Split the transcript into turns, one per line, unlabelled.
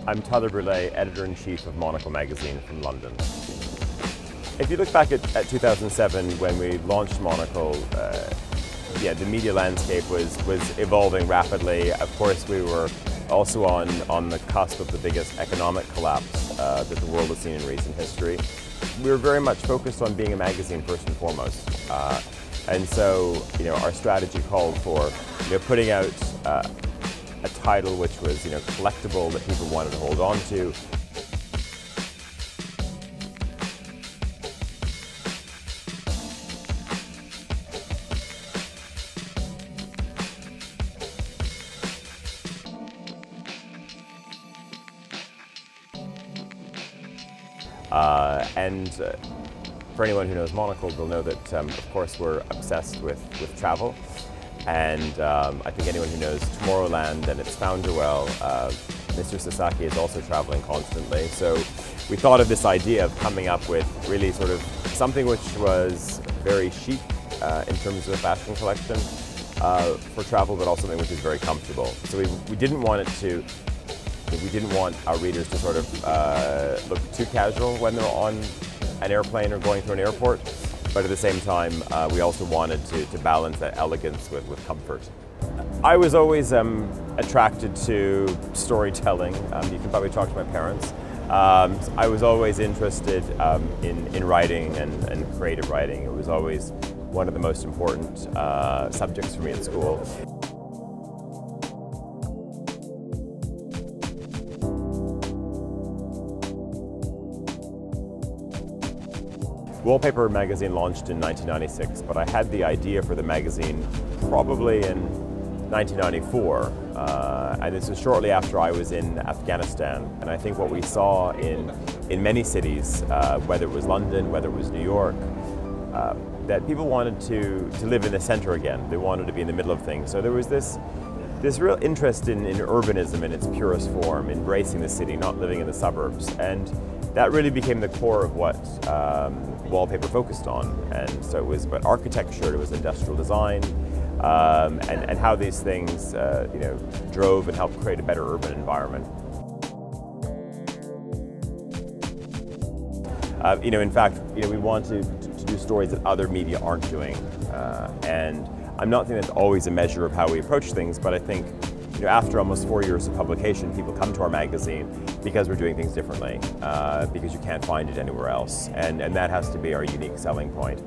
I'm Tyler Brulé, Editor-in-Chief of Monocle magazine from London. If you look back at 2007 when we launched Monocle, the media landscape was evolving rapidly. Of course, we were also on the cusp of the biggest economic collapse that the world has seen in recent history. We were very much focused on being a magazine first and foremost. And so, our strategy called for, putting out a title which was, collectible that people wanted to hold on to. For anyone who knows Monocle, they'll know that, of course, we're obsessed with travel. And I think anyone who knows Tomorrowland and its founder well, Mr. Sasaki is also traveling constantly. So we thought of this idea of coming up with really sort of something which was very chic in terms of a fashion collection for travel, but also something which is very comfortable. So we didn't want our readers to sort of look too casual when they're on an airplane or going through an airport, but at the same time, we also wanted to balance that elegance with comfort. I was always attracted to storytelling. You can probably talk to my parents. I was always interested in writing and creative writing. It was always one of the most important subjects for me at school. Wallpaper magazine launched in 1996, but I had the idea for the magazine probably in 1994, and this was shortly after I was in Afghanistan. And I think what we saw in many cities, whether it was London, whether it was New York, that people wanted to live in the center again. They wanted to be in the middle of things. So there was this real interest in urbanism in its purest form, embracing the city, not living in the suburbs. And that really became the core of what Wallpaper focused on. And so it was about architecture, it was industrial design, and how these things drove and helped create a better urban environment. In fact, we want to do stories that other media aren't doing. And I'm not saying that's always a measure of how we approach things, but I think after almost 4 years of publication, people come to our magazine because we're doing things differently, because you can't find it anywhere else. And that has to be our unique selling point.